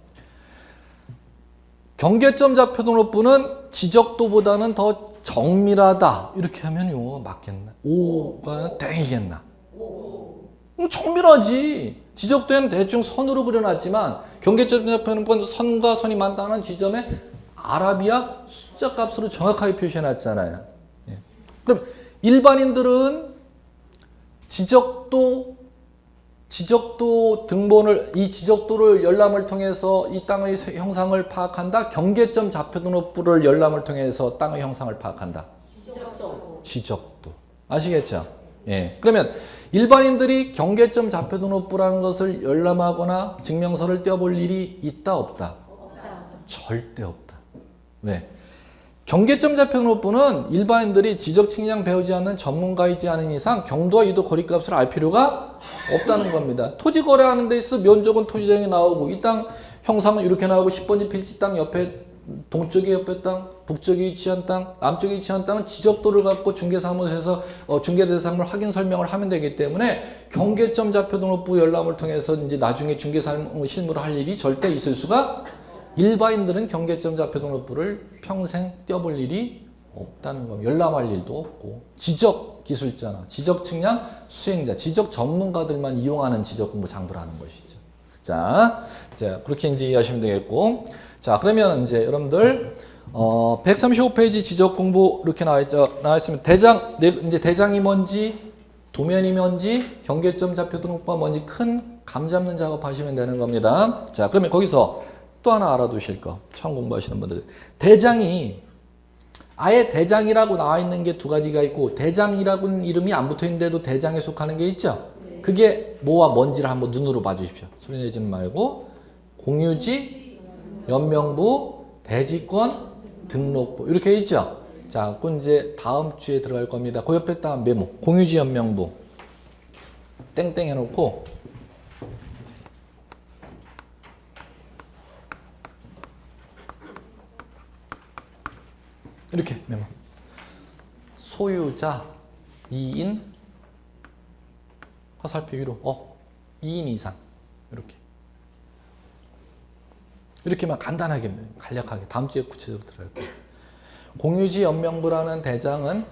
경계점 좌표 등록부는 지적도보다는 더 정밀하다. 이렇게 하면 용어가 맞겠나? 5가 땡이겠나? 정밀하지. 지적도에는 대충 선으로 그려놨지만 경계점 좌표 등록부는 선과 선이 만나는 지점에 아라비아 숫자 값으로 정확하게 표시해놨잖아요. 그럼 일반인들은 지적도 등본을 이 지적도를 열람을 통해서 이 땅의 형상을 파악한다. 경계점 좌표 등록부를 열람을 통해서 땅의 형상을 파악한다. 지적도. 아시겠죠? 예. 그러면 일반인들이 경계점 좌표 등록부라는 것을 열람하거나 증명서를 떼어볼 일이 있다 없다? 절대 없다. 왜? 경계점 좌표 등록부는 일반인들이 지적 측량 배우지 않는 전문가이지 않은 이상 경도와 위도 거리값을 알 필요가 없다는 겁니다. 토지 거래하는 데 있어 면적은 토지장이 나오고 이 땅 형상은 이렇게 나오고 10번지 필지 땅 옆에 동쪽에 옆에 땅, 북쪽에 위치한 땅, 남쪽에 위치한 땅은 지적도를 갖고 중개사무소에서 중개대상물 확인 설명을 하면 되기 때문에 경계점 좌표 등록부 열람을 통해서 이제 나중에 중개사무실무를 할 일이 절대 있을 수가 일반인들은 경계점 좌표 등록부를 평생 떼어볼 일이 없다는 겁니다. 열람할 일도 없고 지적 기술자나 지적 측량 수행자, 지적 전문가들만 이용하는 지적 공부 장부라는 것이죠. 자, 그렇게 이제 이해하시면 되겠고, 자 그러면 이제 여러분들 135페이지 지적 공부 이렇게 나와 있으면 이제 대장이 뭔지, 도면이 뭔지, 경계점 좌표 등록부가 뭔지 큰 감 잡는 작업 하시면 되는 겁니다. 자, 그러면 거기서 또 하나 알아두실 거, 처음 공부하시는 분들. 대장이, 아예 대장이라고 나와 있는 게 두 가지가 있고, 대장이라고는 이름이 안 붙어 있는데도 대장에 속하는 게 있죠? 그게 뭐와 뭔지를 한번 눈으로 봐 주십시오. 소리 내지는 말고. 공유지, 연명부, 대지권, 등록부. 이렇게 있죠? 자, 그건 이제 다음 주에 들어갈 겁니다. 그 옆에 딱 메모. 공유지, 연명부. 땡땡 해놓고, 이렇게 메모. 소유자 2인 화살표 위로 2인 이상 이렇게만 간단하게 간략하게 다음 주에 구체적으로 들어갈게요. 공유지 연명부라는 대장은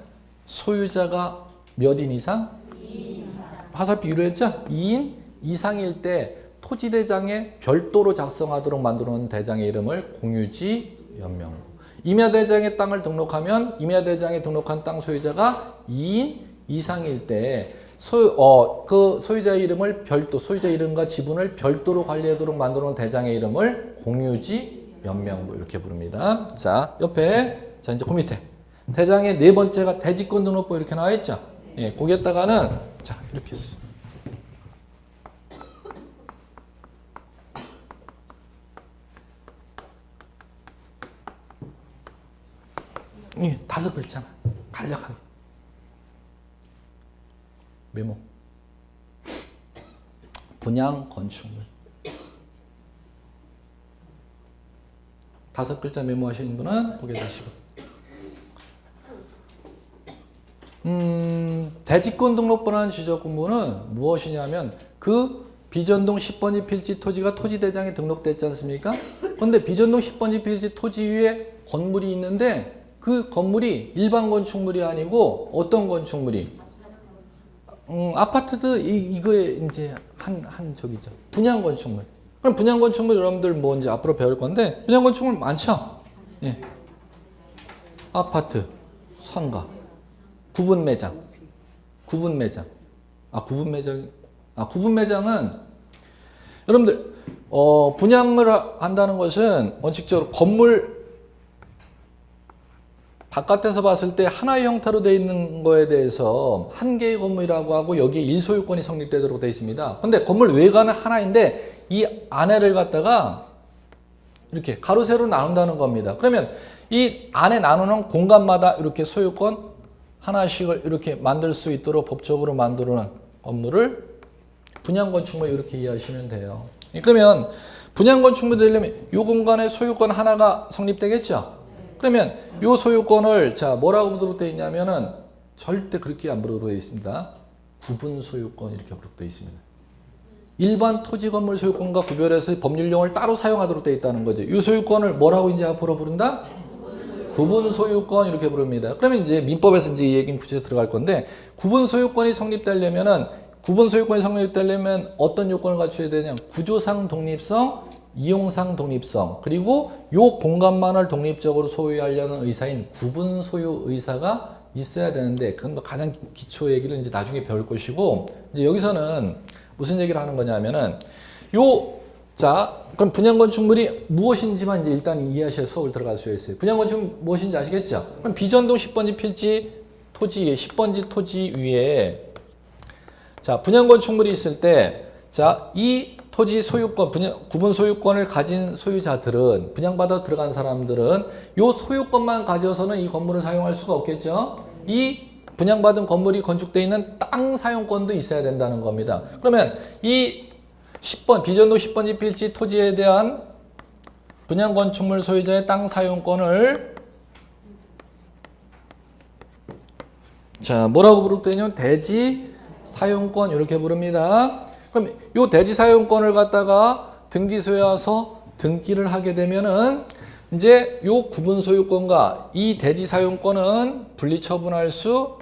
소유자가 몇 인 이상? 2인 이상. 화살표 위로 했죠? 2인 이상일 때 토지대장에 별도로 작성하도록 만들어 놓은 대장의 이름을 공유지 연명부. 임야대장에 땅을 등록하면 임야대장에 등록한 땅 소유자가 2인 이상일 때 그 소유자의 이름을 소유자 이름과 지분을 별도로 관리하도록 만들어 놓은 대장의 이름을 공유지 연명부 이렇게 부릅니다. 자, 옆에 자 이제 그 밑에 대장의 네 번째가 대지권 등록부 이렇게 나와 있죠. 예, 거기에다가는 자 이렇게 예, 5글자만 간략하게 메모. 분양 건축물. 5글자 메모하시는 분은 고개 드시고. 대지권 등록번호라는 지적공부는 무엇이냐면 그 비전동 10번지 필지 토지가 토지대장에 등록됐지 않습니까? 그런데 비전동 10번지 필지 토지 위에 건물이 있는데 그 건물이 일반 건축물이 아니고 어떤 건축물이? 아파트도 이거에 이제 한 저기죠. 분양 건축물. 그럼 분양 건축물 여러분들 뭐 이제 앞으로 배울 건데 분양 건축물 많죠? 예. 아파트, 상가, 구분 매장. 구분 매장은 여러분들 분양을 한다는 것은 원칙적으로 건물 바깥에서 봤을 때 하나의 형태로 되어 있는 거에 대해서 한 개의 건물이라고 하고 여기에 일소유권이 성립되도록 되어 있습니다. 근데 건물 외관은 하나인데 이 안에를 갖다가 이렇게 가로 세로 나눈다는 겁니다. 그러면 이 안에 나누는 공간마다 이렇게 소유권 하나씩을 이렇게 만들 수 있도록 법적으로 만들어 놓은 건물을 분양건축물 이렇게 이해하시면 돼요. 그러면 분양건축물 되려면 이 공간에 소유권 하나가 성립되겠죠? 그러면 이 소유권을 자 뭐라고 부르도록 되어 있냐면은 절대 그렇게 안 부르도록 되어 있습니다. 구분 소유권 이렇게 부르도록 되어 있습니다. 일반 토지 건물 소유권과 구별해서 법률 용어를 따로 사용하도록 되어 있다는 거죠. 이 소유권을 뭐라고 이제 앞으로 부른다? 구분 소유권 이렇게 부릅니다. 그러면 이제 민법에서 이제 이 얘기는 구체적으로 들어갈 건데 구분 소유권이 성립되려면은 구분 소유권이 성립되려면 어떤 요건을 갖춰야 되냐? 구조상 독립성, 이용상 독립성, 그리고 요 공간만을 독립적으로 소유하려는 의사인 구분 소유 의사가 있어야 되는데 그건 뭐 가장 기초 얘기를 이제 나중에 배울 것이고 이제 여기서는 무슨 얘기를 하는 거냐면은 자 그럼 분양 건축물이 무엇인지만 이제 일단 이해하셔야 수업을 들어갈 수 있어요. 분양 건축물 무엇인지 아시겠죠? 그럼 비전동 10번지 필지 토지 10번지 토지 위에 자 분양 건축물이 있을 때 자 이 토지 소유권, 구분 소유권을 가진 소유자들은 분양받아 들어간 사람들은 이 소유권만 가져서는 이 건물을 사용할 수가 없겠죠. 이 분양받은 건물이 건축되어 있는 땅 사용권도 있어야 된다는 겁니다. 그러면 이 10번 비전도 10번지 필지 토지에 대한 분양 건축물 소유자의 땅 사용권을 자 뭐라고 부르냐면 대지 사용권 이렇게 부릅니다. 그럼 이 대지 사용권을 갖다가 등기소에 와서 등기를 하게 되면은 이제 이 구분 소유권과 이 대지 사용권은 분리 처분할 수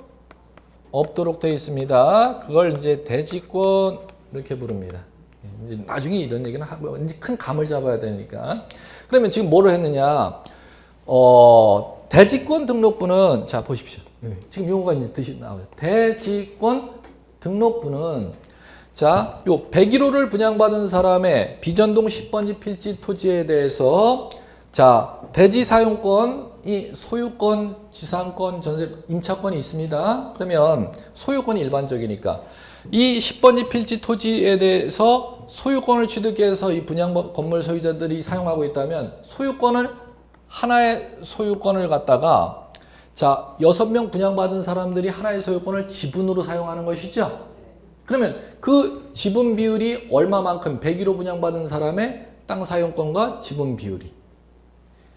없도록 되어 있습니다. 그걸 이제 대지권 이렇게 부릅니다. 이제 나중에 이런 얘기는 하고 이제 큰 감을 잡아야 되니까. 그러면 지금 뭐를 했느냐? 대지권 등록부는 자 보십시오. 지금 용어가 이제 나와요. 대지권 등록부는 자, 요 101호를 분양받은 사람의 비전동 10번지 필지 토지에 대해서 자, 대지 사용권이 소유권, 지상권, 전세, 임차권이 있습니다. 그러면 소유권이 일반적이니까 이 10번지 필지 토지에 대해서 소유권을 취득해서 이 분양 건물 소유자들이 사용하고 있다면 소유권을 하나의 소유권을 갖다가 자, 6명 분양받은 사람들이 하나의 소유권을 지분으로 사용하는 것이죠. 그러면 그 지분 비율이 얼마만큼 101호 분양받은 사람의 땅 사용권과 지분 비율이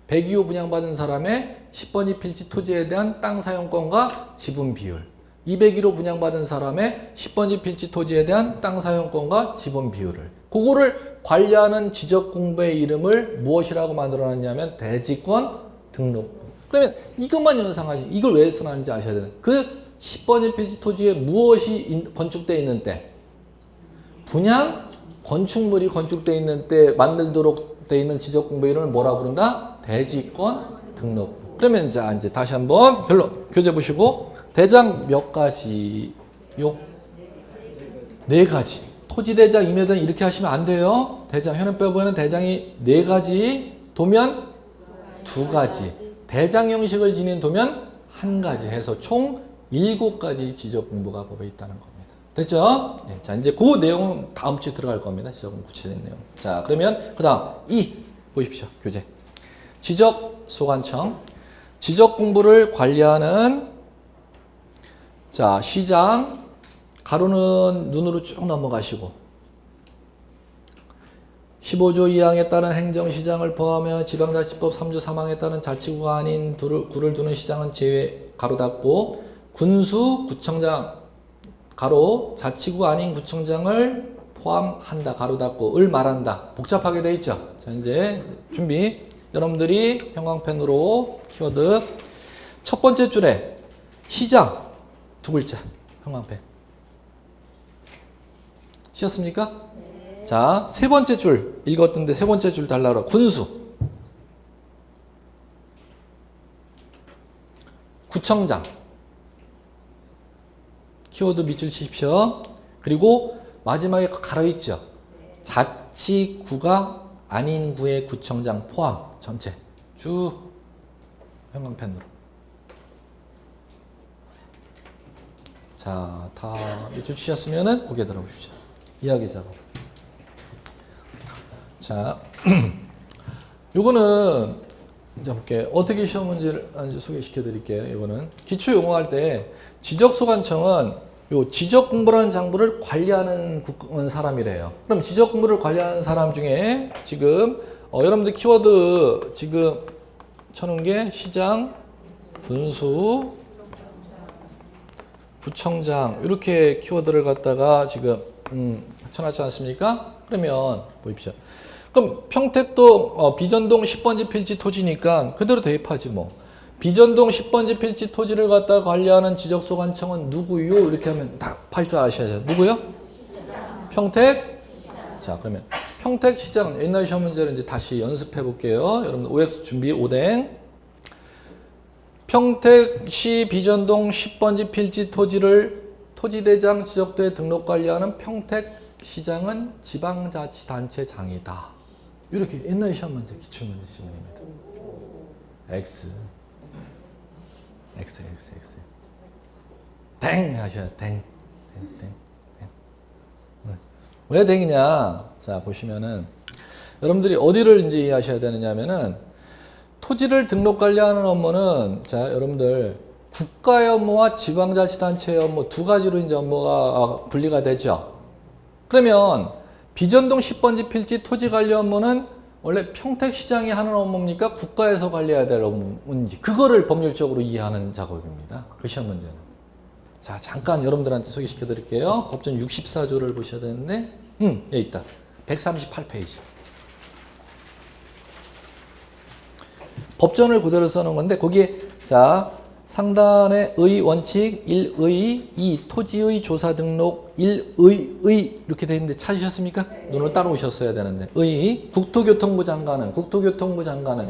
102호 분양받은 사람의 10번지 필지 토지에 대한 땅 사용권과 지분 비율 201호 분양받은 사람의 10번지 필지 토지에 대한 땅 사용권과 지분 비율을 그거를 관리하는 지적공부의 이름을 무엇이라고 만들어놨냐면 대지권 등록부. 그러면 이것만 연상하시 이걸 왜 써놨는지 아셔야 돼요. 그 10번지 필지 토지에 무엇이 건축되어 있는 때 분양 건축물이 건축되어 있는 때 만들도록 되어 있는 지적공부 이름을 뭐라고 부른다? 대지권 등록부. 그러면 자 이제 다시 한번 교재 보시고 대장 몇 가지요? 4가지. 토지대장, 임야대장 이렇게 하시면 안 돼요. 대장 현행법에는 대장이 4가지, 도면 2가지, 대장 형식을 지닌 도면 1가지 해서 총 7가지 지적 공부가 법에 있다는 겁니다. 됐죠? 네, 자, 이제 그 내용은 다음 주에 들어갈 겁니다. 지적 공부 구체적인 내용. 자, 그러면 그 다음 2 보십시오. 교재. 지적 소관청. 지적 공부를 관리하는 자 시장 가로는 눈으로 쭉 넘어가시고 15조 2항에 따른 행정시장을 포함하여 지방자치법 3조 3항에 따른 자치구가 아닌 구를 두는 시장은 제외 가로 닫고 군수 구청장 가로 자치구가 아닌 구청장을 포함한다 가로 닫고 을 말한다. 복잡하게 돼 있죠. 자 이제 준비. 여러분들이 형광펜으로 키워드 첫 번째 줄에 시장 두 글자 형광펜 씌었습니까? 네. 자, 세 번째 줄 읽었던데 세 번째 줄 달라고 군수 구청장 키워드 밑줄 치십시오. 그리고 마지막에 가로 있죠. 자치구가 아닌 구의 구청장 포함 전체 쭉 형광펜으로 자, 다 밑줄 치셨으면은 고개 들어보십시오. 이야기 작업. 자, 요거는 이제 볼게요. 어떻게 시험 문제를 소개시켜 드릴게요. 이거는 기초 용어할 때 지적소관청은 요 지적 공부라는 장부를 관리하는 사람이래요. 그럼 지적 공부를 관리하는 사람 중에 지금 여러분들 키워드 지금 쳐놓은 게 시장, 군수, 구청장 이렇게 키워드를 갖다가 지금 쳐놨지 않습니까? 그러면 보십시오. 그럼 평택도 비전동 10번지 필지 토지니까 그대로 대입하지 뭐. 비전동 10번지 필지 토지를 갖다 관리하는 지적소관청은 누구요? 이렇게 하면 다 팔 줄 아셔야죠. 누구요? 평택. 자, 그러면 평택시장 옛날 시험 문제를 이제 다시 연습해 볼게요. 여러분 OX 준비 오뎅. 평택시 비전동 10번지 필지 토지를 토지대장 지적도에 등록 관리하는 평택시장은 지방자치단체장이다. 이렇게 옛날 시험 문제 기출문제 지문입니다. X. 땡 하셔야 땡. 왜 땡이냐? 자, 보시면은 여러분들이 어디를 이제 이해하셔야 되느냐면은 토지를 등록 관리하는 업무는 자, 여러분들 국가의 업무와 지방자치단체의 업무 두 가지로 이제 업무가 분리가 되죠. 그러면 비전동 10번지 필지 토지 관리 업무는 원래 평택시장이 하는 업무입니까? 국가에서 관리해야 될 업무인지 그거를 법률적으로 이해하는 작업입니다. 그 시험 문제는. 자, 잠깐 여러분들한테 소개시켜 드릴게요. 법전 64조를 보셔야 되는데 여기 있다. 138페이지. 법전을 그대로 써놓은 건데 거기에 자 상단에 의 원칙 1의 2 토지의 조사 등록 1의 이렇게 되어 있는데 찾으셨습니까? 눈으로 따라오셨어야 되는데 의 국토교통부 장관은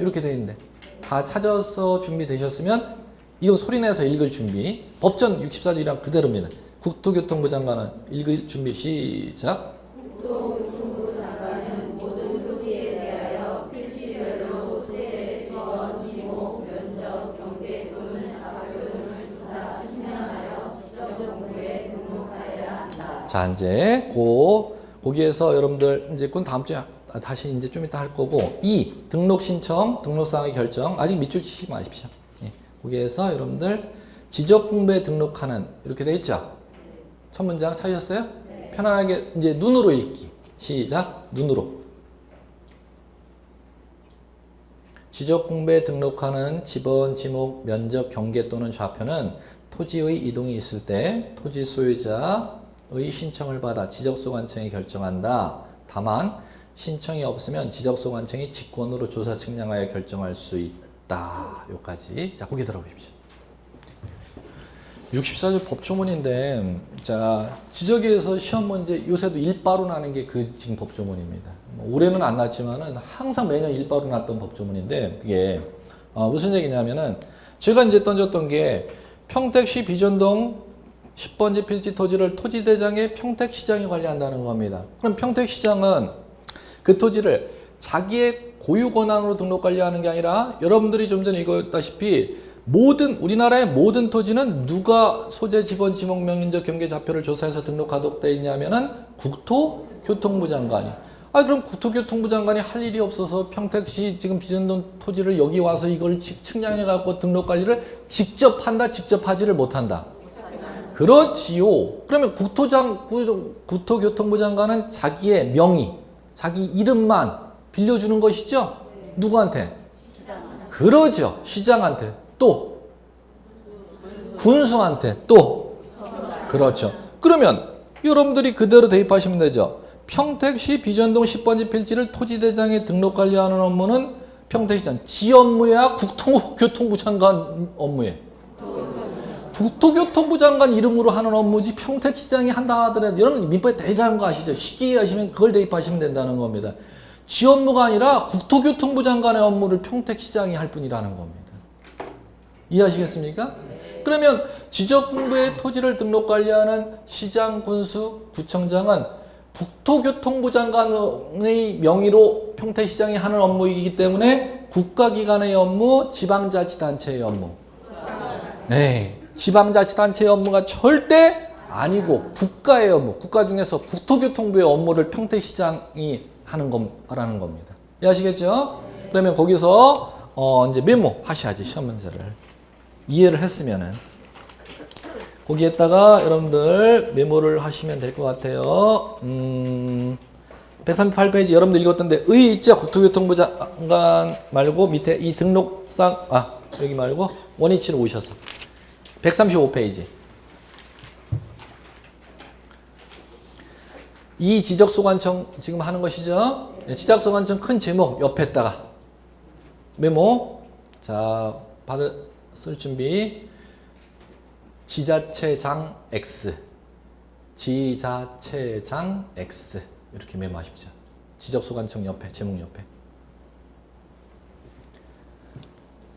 이렇게 되어 있는데 다 찾아서 준비되셨으면 이거 소리내서 읽을 준비. 법전 64조랑 그대로입니다. 국토교통부 장관은 읽을 준비 시작. 국토교통부 장관은 모든 토지에 대하여 필지별로 소재, 지원, 지목, 면적, 경계 또는 자료 등을 조사, 측량하여 지적 정보에 등록하여야 한다. 자, 이제 거기에서 여러분들 이제 그건 다음 주에 다시 이제 좀 이따 할 거고 등록 신청, 등록사항의 결정 아직 밑줄 치지 마십시오. 거기에서 여러분들 지적 공부에 등록하는 이렇게 돼 있죠? 첫 문장 찾으셨어요? 네. 편안하게 이제 눈으로 읽기. 시작. 눈으로. 지적 공부에 등록하는 지번, 지목, 면적, 경계 또는 좌표는 토지의 이동이 있을 때 토지 소유자의 신청을 받아 지적소관청이 결정한다. 다만 신청이 없으면 지적소관청이 직권으로 조사 측량하여 결정할 수 있다. 요까지. 자, 거기 들어보십시오. 64조 법조문인데, 자, 지적에서 시험 문제 요새도 일바로 나는 게 그 지금 법조문입니다. 올해는 안 났지만은 항상 매년 일바로 났던 법조문인데, 그게, 무슨 얘기냐면은, 제가 이제 던졌던 게 평택시 비전동 10번지 필지 토지를 토지대장의 평택시장이 관리한다는 겁니다. 그럼 평택시장은 그 토지를 자기의 고유 권한으로 등록 관리하는 게 아니라 여러분들이 좀 전에 읽었다시피 우리나라의 모든 토지는 누가 소재, 지번, 지목, 명인적, 경계, 좌표를 조사해서 등록 가독돼 있냐면은 국토교통부 장관이. 아, 그럼 국토교통부 장관이 할 일이 없어서 평택시 지금 비전동 토지를 여기 와서 이걸 측량해갖고 등록 관리를 직접 한다, 직접 하지를 못한다. 그렇지요. 그러면 국토교통부 장관은 자기의 명의, 자기 이름만 빌려주는 것이죠? 누구한테? 그러죠. 시장한테. 또 군수한테. 또 그렇죠. 그러면 여러분들이 그대로 대입하시면 되죠. 평택시 비전동 10번지 필지를 토지대장에 등록 관리하는 업무는 평택시장 지 업무야, 국토교통부 장관 업무에. 국토교통부 장관 이름으로 하는 업무지 평택시장이 한다 하더라도 여러분 민법에 대입하는 거 아시죠? 쉽게 이해하시면 그걸 대입하시면 된다는 겁니다. 지 업무가 아니라 국토교통부 장관의 업무를 평택시장이 할 뿐이라는 겁니다. 이해하시겠습니까? 그러면 지적공부의 토지를 등록 관리하는 시장, 군수, 구청장은 국토교통부 장관의 명의로 평택시장이 하는 업무이기 때문에 국가기관의 업무, 지방자치단체의 업무. 네, 지방자치단체의 업무가 절대 아니고 국가의 업무, 국가 중에서 국토교통부의 업무를 평택시장이 하는 거라는 겁니다. 이해하시겠죠? 그러면 거기서 이제 메모하셔야지, 시험 문제를. 이해를 했으면은. 거기에다가 여러분들 메모를 하시면 될 것 같아요. 138페이지 여러분들 읽었던데 의 있죠? 국토교통부 장관 말고 밑에 이 등록상 여기 말고 원위치로 오셔서 135페이지 이 지적소관청 지금 하는 것이죠. 지적소관청 큰 제목 옆에다가 메모. 자, 쓸 준비. 지자체장 X, 지자체장 X 이렇게 메모하십시오. 지적소관청 옆에, 제목 옆에.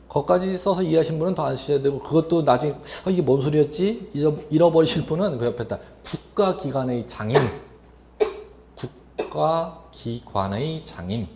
거기까지 써서 이해하신 분은 더 안 쓰셔야 되고 그것도 나중에 이게 뭔 소리였지? 잃어버리실 분은 그 옆에다 국가기관의 장임, 국가기관의 장임.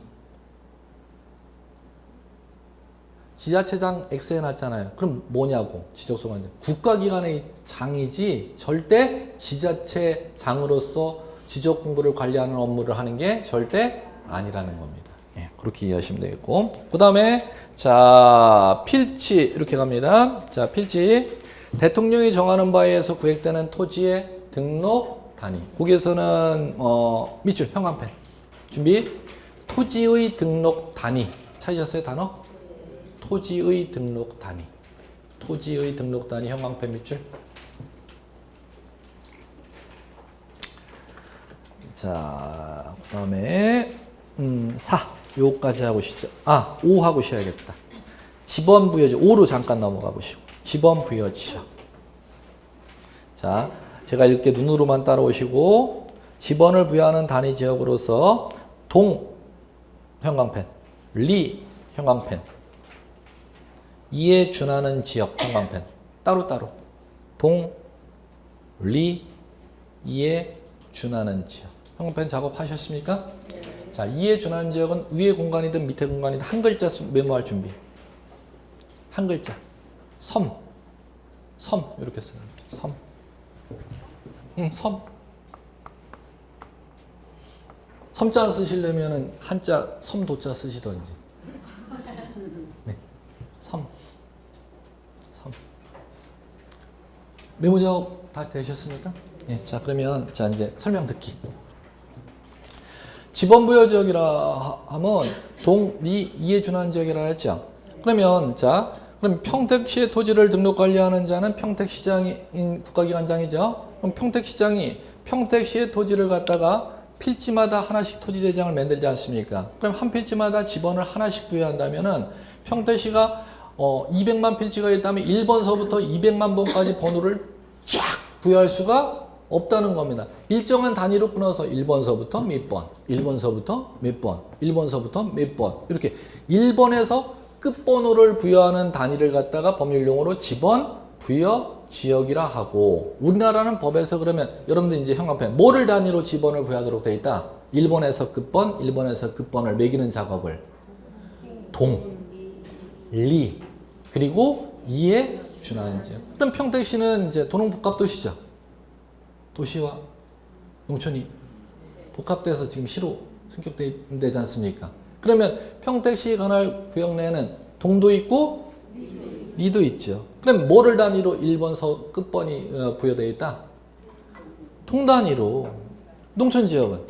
지자체장 X 해놨잖아요. 그럼 뭐냐고, 지적소관청. 국가기관의 장이지 절대 지자체장으로서 지적공부를 관리하는 업무를 하는 게 절대 아니라는 겁니다. 예, 그렇게 이해하시면 되겠고. 그 다음에 자, 필지 이렇게 갑니다. 자, 필지. 대통령이 정하는 바에 의해서 구획되는 토지의 등록 단위. 거기에서는 밑줄 형광펜 준비. 토지의 등록 단위 찾으셨어요, 단어? 토지의 등록 단위. 토지의 등록 단위 형광펜 밑줄. 자, 그 다음에 4. 요까지 하고 시죠. 5 하고 쉬어야겠다. 지번 부여지. 5로 잠깐 넘어가 보시고. 지번 부여지역. 자, 제가 이렇게 눈으로만 따라오시고 지번을 부여하는 단위 지역으로서 동 형광펜, 리 형광펜, 이에 준하는 지역 형광펜 따로따로 동, 리, 이에 준하는 지역 형광펜 작업하셨습니까? 네. 자, 이에 준하는 지역은 위에 공간이든 밑에 공간이든 한 글자 메모할 준비. 한 글자. 섬 이렇게 써요. 섬. 섬. 섬자 쓰시려면은 한자 섬도자 쓰시던지. 네. 섬. 메모 작업 다 되셨습니까? 예, 자, 그러면 자 이제 설명 듣기. 지번 부여 지역이라 하면 동, 리, 이에 준하는 지역이라 했죠. 그러면 자, 그럼 평택시의 토지를 등록 관리하는 자는 평택시장인 국가기관장이죠. 그럼 평택시장이 평택시의 토지를 갖다가 필지마다 하나씩 토지대장을 만들지 않습니까? 그럼 한 필지마다 지번을 하나씩 부여한다면은 평택시가 200만 필지가 있다면 1번서부터 200만 번까지 번호를 쫙 부여할 수가 없다는 겁니다. 일정한 단위로 끊어서 1번서부터 몇 번, 1번서부터 몇 번, 1번서부터 몇 번 이렇게 1번에서 끝번호를 부여하는 단위를 갖다가 법률용어로 지번 부여 지역이라 하고 우리나라는 법에서 그러면 여러분들 이제 형광펜 뭐를 단위로 지번을 부여하도록 되어 있다? 1번에서 끝번, 1번에서 끝번을 매기는 작업을 동, 리, 그리고 이에 준하는 지역. 그럼 평택시는 이제 도농복합도시죠. 도시와 농촌이 복합돼서 지금 시로 승격되지 않습니까? 그러면 평택시 관할 구역 내에는 동도 있고 리도 있죠. 그럼 뭐를 단위로 1번 서 끝번이 부여되어 있다? 동 단위로. 농촌지역은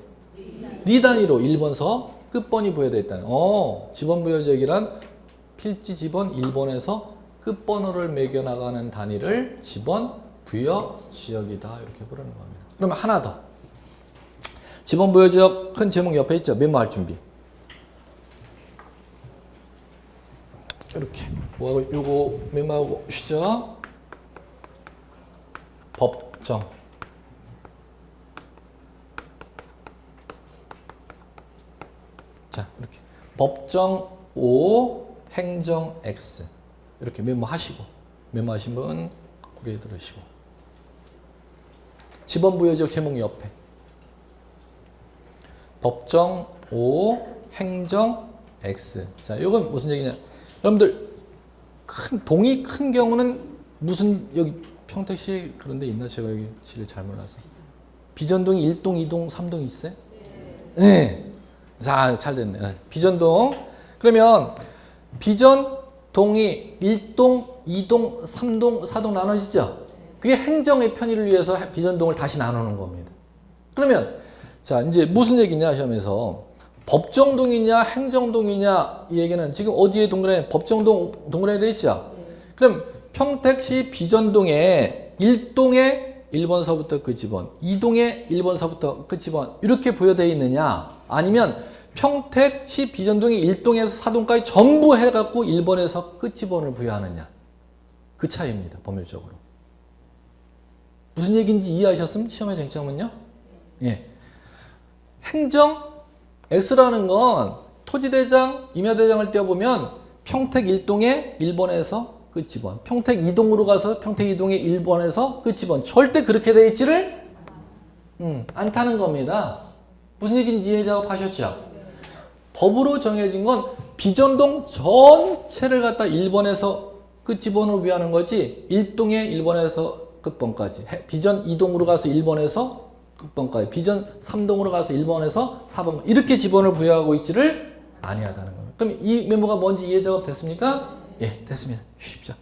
리 단위로 1번 서 끝번이 부여되어 있다. 지번 부여지역이란 필지 지번 1번에서 끝번호를 매겨나가는 단위를 지번 부여 지역이다. 이렇게 부르는 겁니다. 그러면 하나 더. 지번 부여 지역 큰 제목 옆에 있죠. 메모할 준비. 이렇게 뭐하고 요거 메모하고 쉬죠. 법정. 자, 이렇게 법정 O, 행정 X 이렇게 메모하시고 메모하신 분 고개 들으시고 지번 부여 지역 제목 옆에 법정 O, 행정 X. 자, 이건 무슨 얘기냐? 여러분들 동이 큰 경우는 무슨 여기 평택시 그런 데 있나? 제가 여기 지를 잘 몰라서. 비전동이 1동, 2동, 3동 있어요? 네. 자, 잘 됐네. 네. 비전동. 그러면 비전동이 1동, 2동, 3동, 4동 나눠지죠? 그게 행정의 편의를 위해서 비전동을 다시 나누는 겁니다. 그러면 자, 이제 무슨 얘기냐 시험에서 법정동이냐 행정동이냐 이 얘기는 지금 어디에 동그라미 법정동 동그라미 되어 있죠? 그럼 평택시 비전동에 1동에 1번서부터 끝지번, 2동에 1번서부터 끝지번 이렇게 부여되어 있느냐 아니면 평택시 비전동이 1동에서 4동까지 전부 해갖고 1번에서 끝지번을 부여하느냐 그 차이입니다. 법률적으로. 무슨 얘기인지 이해하셨으면 시험의 쟁점은요? 예. 행정 X라는 건 토지대장, 임야대장을 떼어보면 평택 1동에 1번에서 끝지번, 평택 2동으로 가서 평택 2동에 1번에서 끝지번 절대 그렇게 돼 있지를 않다는 겁니다. 무슨 얘기인지 이해 작업하셨죠? 법으로 정해진 건 비전동 전체를 갖다 1번에서 끝지번으로 위하는 거지 1동에 1번에서 끝번까지 비전 2동으로 가서 1번에서 끝번까지 비전 3동으로 가서 1번에서 4번 이렇게 지번을 부여하고 있지를 아니하다는 겁니다. 그럼 이 메모가 뭔지 이해 작업 됐습니까? 예, 됐습니다. 쉬십시오.